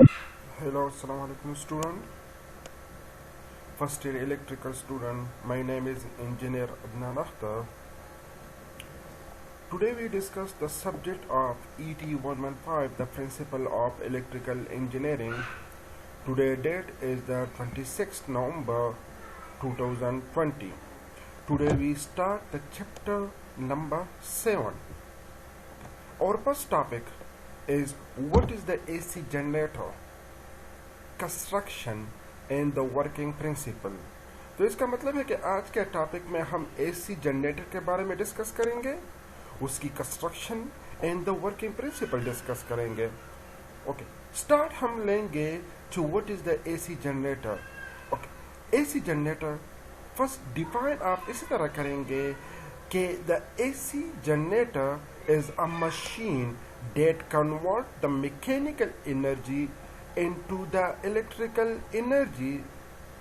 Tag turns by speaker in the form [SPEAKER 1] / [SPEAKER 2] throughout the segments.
[SPEAKER 1] Hello, assalamu alaikum student. First year electrical student. My name is Engineer Adnan Akhtar. Today we discuss the subject of ET 115, the principle of electrical engineering. Today date is the 26th November 2020. Today we start the chapter number 7. Our first topic is what is the AC generator, construction and the working principal. तो इसका मतलब है कि आज के topic में हम AC generator के बारे में डिस्कस करेंगे, उसकी construction and the working principle discuss करेंगे। ओके, स्टार्ट हम लेंगे to what is the AC generator. Okay, AC generator first define आप इसी तरह करेंगे कि the AC generator is a machine that convert the mechanical energy into the electrical energy।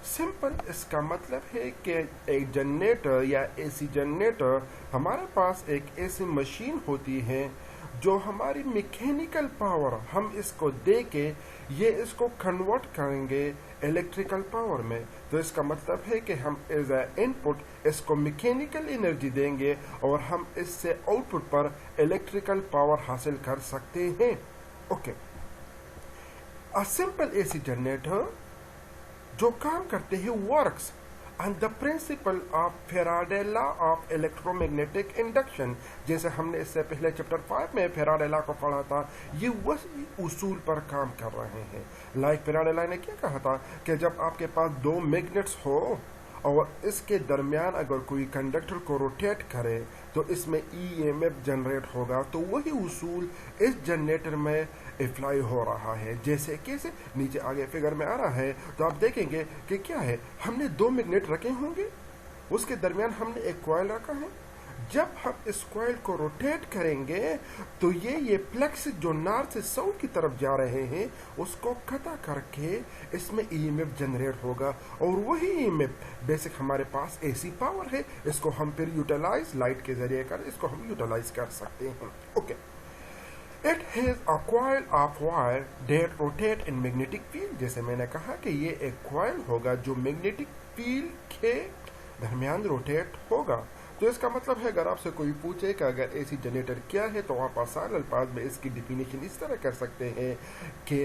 [SPEAKER 1] Simple इसका मतलब है कि एक जनरेटर या एसी जनरेटर हमारे पास एक ऐसी मशीन होती है जो हमारी मैकेनिकल पावर हम इसको दे के ये इसको कन्वर्ट करेंगे इलेक्ट्रिकल पावर में। तो इसका मतलब है कि हम एज ए इनपुट इसको मैकेनिकल एनर्जी देंगे और हम इससे आउटपुट पर इलेक्ट्रिकल पावर हासिल कर सकते हैं। Okay, A simple AC generator जो काम करते हैं works on the principle of Faraday law of electromagnetic induction। जैसे हमने इससे पहले चैप्टर 5 में Faraday law को पढ़ा था, ये वही उसूल पर काम कर रहे हैं। लाइक Faraday law ने क्या कहा था कि जब आपके पास दो मैग्नेट्स हो और इसके दरमियान अगर कोई कंडक्टर को रोटेट करे तो इसमें EMF जनरेट होगा। तो वही उसूल इस जनरेटर में अप्लाई हो रहा है। जैसे कैसे नीचे आगे फिगर में आ रहा है, तो आप देखेंगे कि क्या है, हमने दो मैग्नेट रखे होंगे, उसके दरमियान हमने एक कॉइल रखा है। जब हम इस कॉइल को रोटेट करेंगे तो ये प्लेक्स जो नॉर्थ से साउथ की तरफ जा रहे हैं उसको कटा करके इसमें EMF जनरेट होगा और वही EMF बेसिक हमारे पास AC पावर है। इसको हम फिर यूटिलाइज लाइट के जरिए कर इसको हम यूटिलाइज कर सकते हैं। Okay, it has a coil of wire that rotate in magnetic field. जैसे मैंने कहा कि ये एक कॉइल होगा जो मैग्नेटिक फील्ड के दरमियान रोटेट होगा। तो इसका मतलब है अगर आपसे कोई पूछे कि अगर एसी जनरेटर क्या है तो आप आसान अल्फाज में इसकी डिफिनेशन इस तरह कर सकते हैं कि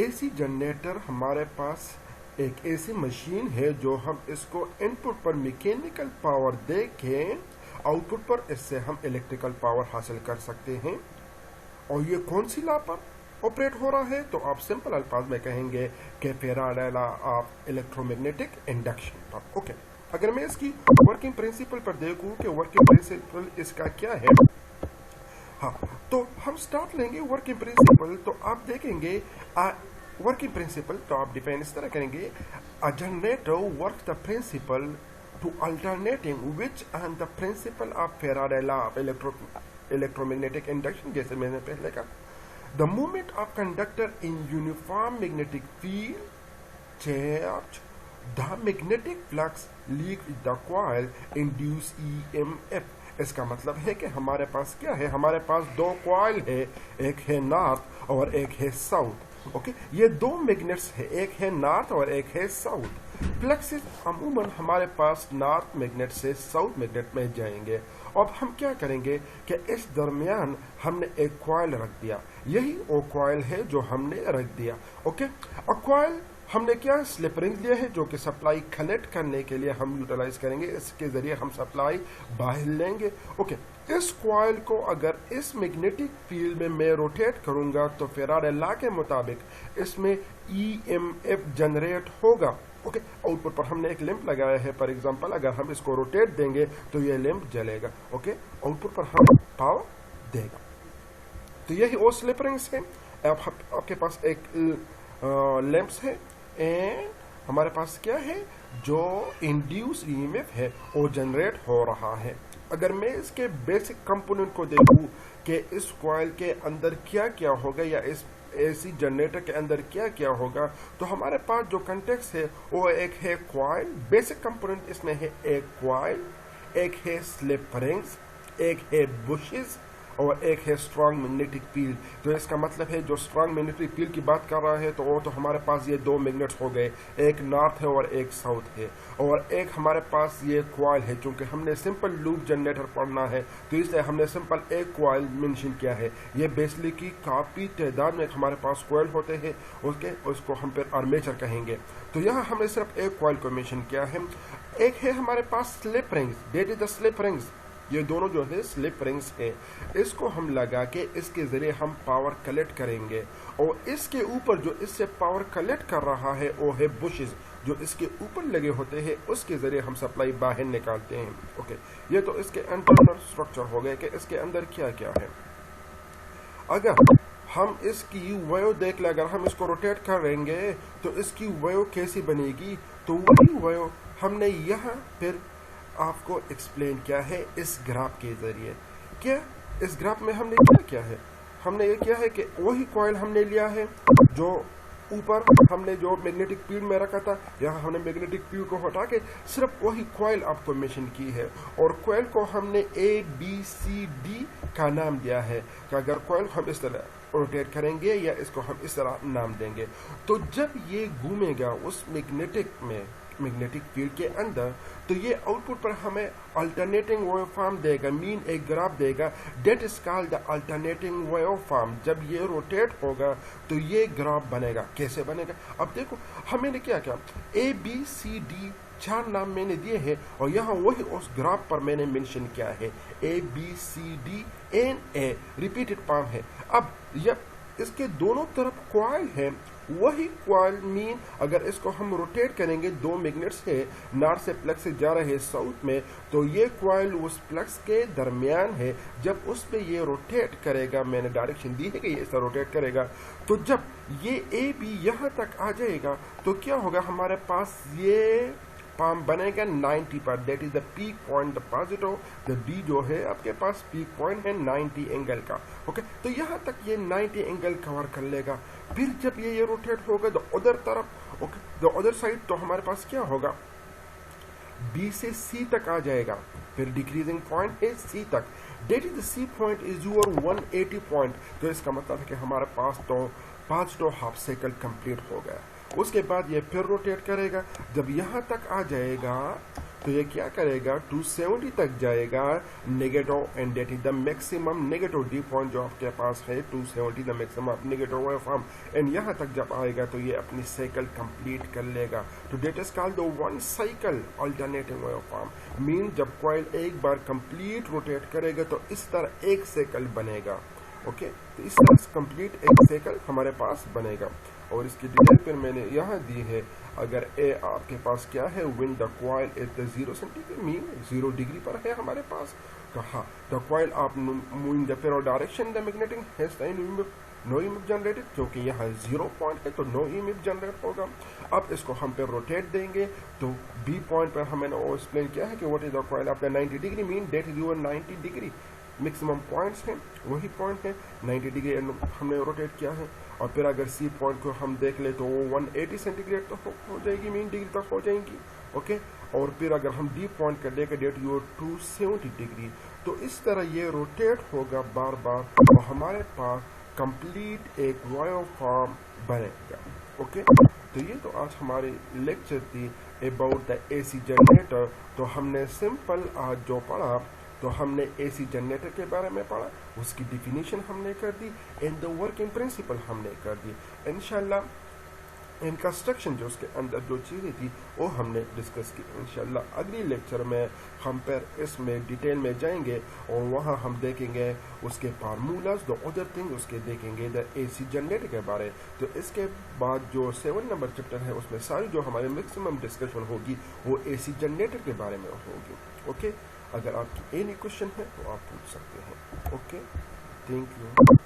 [SPEAKER 1] एसी जनरेटर हमारे पास एक ऐसी मशीन है जो हम इसको इनपुट पर मैकेनिकल पावर दे के आउटपुट पर इससे हम इलेक्ट्रिकल पावर हासिल कर सकते हैं। और ये कौन सी लॉ पर ऑपरेट हो रहा है, तो आप सिंपल अल्फाज में कहेंगे कि Faraday law of electromagnetic induction पर। ओके, अगर मैं इसकी वर्किंग प्रिंसिपल पर देखूं कि वर्किंग प्रिंसिपल इसका क्या है, हाँ, तो हम स्टार्ट लेंगे वर्किंग प्रिंसिपल। तो आप देखेंगे वर्किंग प्रिंसिपल तो आप डिफाइन इस तरह करेंगे, a generator work the principle to alternating which and the principle of Faraday law of electromagnetic induction. जैसे मैंने पहले कहा, the movement of conductor in uniform magnetic field charge the magnetic flux leak with the coil induce EMF। इसका मतलब है कि हमारे पास क्या है, हमारे पास दो कॉइल है, एक है नॉर्थ और एक है साउथ। ओके, ये दो मैग्नेट्स है, एक है नॉर्थ और एक है साउथ। फ्लक्सेस अमूमन हमारे पास नॉर्थ मैग्नेट से साउथ मैग्नेट में जाएंगे। अब हम क्या करेंगे कि इस दरमियान हमने एक कॉइल रख दिया, यही वो कॉइल है जो हमने रख दिया। ओके, अब कॉइल हमने क्या स्लिप रिंग लिया है जो कि सप्लाई कनेक्ट करने के लिए हम यूटिलाइज करेंगे, इसके जरिए हम सप्लाई बाहर लेंगे। ओके, इस कॉइल को अगर इस मैग्नेटिक फील्ड में मैं रोटेट करूंगा तो फैराडे लॉ के मुताबिक इसमें EMF जनरेट होगा। ओके, आउटपुट पर हमने एक लैंप लगाया है, फॉर एग्जांपल अगर हम इसको रोटेट देंगे तो ये लैंप जलेगा। ओके, आउटपुट पर हम पावर देगा। तो यही वो स्लिप रिंग्स है। आपके पास एक लैंप्स है एंड हमारे पास क्या है, जो इंड्यूस EMF है वो जनरेट हो रहा है। अगर मैं इसके बेसिक कंपोनेंट को देखूं कि इस कॉइल के अंदर क्या क्या होगा या इस एसी जनरेटर के अंदर क्या क्या होगा, तो हमारे पास जो कंटेक्स है वो एक है कॉइल, बेसिक कंपोनेंट इसमें है एक कॉइल, एक है स्लिप रिंग्स, एक है बुशेस और एक है स्ट्रांग मैग्नेटिक फील्ड। तो इसका मतलब है जो स्ट्रांग मैग्नेटिक फील्ड की बात कर रहा है तो वो तो हमारे पास ये दो मैग्नेट्स हो गए, एक नॉर्थ है और एक साउथ है, और एक हमारे पास ये कॉइल है। चूंकि हमने सिंपल लूप जनरेटर पढ़ना है तो इसलिए हमने सिंपल एक कॉइल मेंशन किया है। ये बेसिकली की काफी तादाद में हमारे पास कॉइल होते हैं, उसको हम फिर आर्मेचर कहेंगे। तो यहाँ हमने सिर्फ एक कॉइल को मेंशन किया है। एक है हमारे पास slip rings, that is the slip rings. ये दोनों जो है स्लिप रिंग्स है, इसको हम लगा के इसके जरिए हम पावर कलेक्ट करेंगे, और इसके ऊपर जो इससे पावर कलेक्ट कर रहा है वो है बुशेस जो इसके ऊपर लगे होते हैं, उसके जरिए हम सप्लाई बाहर निकालते हैं। ओके, ये तो इसके इंटरनल स्ट्रक्चर हो गए कि इसके अंदर क्या क्या है। अगर हम इसकी वेव देख ले, अगर हम इसको रोटेट करेंगे तो इसकी वेव कैसी बनेगी, तो वही वेव हमने यहाँ फिर आपको एक्सप्लेन किया है इस ग्राफ के जरिए। क्या इस ग्राफ में हमने क्या किया है, हमने ये किया है कि वही कॉइल हमने लिया है जो ऊपर हमने जो मैग्नेटिक फील्ड में रखा था, यहाँ हमने मैग्नेटिक फील्ड को हटा के सिर्फ वही कॉइल आपको मेंशन की है, और कॉइल को हमने ABCD का नाम दिया है कि अगर कॉइल हम इस तरह रोटेट करेंगे या इसको हम इस तरह नाम देंगे, तो जब ये घूमेगा उस मैग्नेटिक फील्ड के अंदर, तो ये आउटपुट पर हमें अल्टरनेटिंग वेव फॉर्म देगा, मीन एक ग्राफ देगा, that is called the alternating wave form. जब ये रोटेट होगा तो ये ग्राफ बनेगा। कैसे बनेगा, अब देखो हमने क्या किया, ABCD 4 नाम मैंने दिए हैं, और यहाँ वही उस ग्राफ पर मैंने मेंशन किया है ABCDNA, रिपीटेड फॉर्म है। अब जब इसके दोनों तरफ कॉइल है, वही कॉइल मीन अगर इसको हम रोटेट करेंगे, दो मैग्नेट्स है नॉर्थ से प्लस से जा रहे हैं साउथ में, तो ये कॉइल उस प्लस के दरमियान है। जब उस पे ये रोटेट करेगा, मैंने डायरेक्शन दी है कि ये इस तरह रोटेट करेगा, तो जब ये AB यहाँ तक आ जाएगा तो क्या होगा, हमारे पास ये पाम बनेगा 90 पर, that is the peak point, the positive, the B जो है आपके पास पीक पॉइंट है 90 एंगल का। ओके, तो यहाँ तक ये 90 एंगल कवर कर लेगा। फिर जब ये रोटेट होगा तो उधर तरफ, ओके, द अदर साइड, तो हमारे पास क्या होगा, B से C तक आ जाएगा, फिर डिक्रीजिंग पॉइंट है C तक, that is the C point is your 180 point. तो इसका मतलब है कि हमारे पास तो 5 हाफ साइकिल कंप्लीट हो गया। उसके बाद ये फिर रोटेट करेगा, जब यहाँ तक आ जाएगा तो ये क्या करेगा, 270 तक जाएगा negative, and that is the maximum negative D point जो आपके पास है 270, the maximum negative wave form, and यहाँ तक जब आएगा तो ये अपनी साइकिल कंप्लीट कर लेगा। तो that is called the one cycle alternating wave form. Mean जब कॉइल एक बार कंप्लीट रोटेट करेगा तो इस तरह एक साइकिल बनेगा। ओके, तो इस तरह कंप्लीट एक साइकिल हमारे पास बनेगा, और इसकी डिटेल फिर मैंने यहाँ दी है। अगर ए आपके पास क्या है, when the coil at the 0 centigrade, mean 0 degree पर है हमारे पास, कहा द कॉइल आप moving the ferro direction the magnetic has no image generated, क्योंकि यहाँ 0 पॉइंट है तो नो इमेज जनरेट होगा। अब इसको हम पे रोटेट देंगे तो B पॉइंट पर हमें वो एक्सप्लेन किया है कि what is the coil after 90 degree, mean that is your 90 degree maximum points हैं, वही पॉइंट है 90 डिग्री हमने रोटेट किया है। और फिर अगर C पॉइंट को हम देख ले तो वो 180 सेंटीग्रेड तक हो जाएगी, मीन डिग्री तक हो जाएंगी। ओके, और फिर अगर हम D पॉइंट कर लेकर डेट योर 270 डिग्री, तो इस तरह ये रोटेट होगा बार बार, और हमारे पास कंप्लीट एक वेव फॉर्म बनेगा। ओके, तो ये तो आज हमारी लेक्चर थी अबाउट द AC जनरेटर। तो हमने सिंपल आज जो पढ़ा, तो हमने AC जनरेटर के बारे में पढ़ा, उसकी डिफिनीशन हमने कर दी, एंड द वर्किंग प्रिंसिपल हमने कर दी। इंशाल्लाह इन कंस्ट्रक्शन जो उसके अंदर जो चीज़ें थी वो हमने डिस्कस की। इंशाल्लाह अगली लेक्चर में हम फिर इसमें डिटेल में जाएंगे, और वहाँ हम देखेंगे उसके फार्मूलाज, द अदर थिंग उसके देखेंगे द AC जनरेटर के बारे। तो इसके बाद जो 7 नंबर चैप्टर है उसमें सारी जो हमारे मैक्सिमम डिस्कशन होगी वो AC जनरेटर के बारे में होगी। ओके, अगर आपकी एनी क्वेश्चन है तो आप पूछ सकते हैं। Okay, thank you.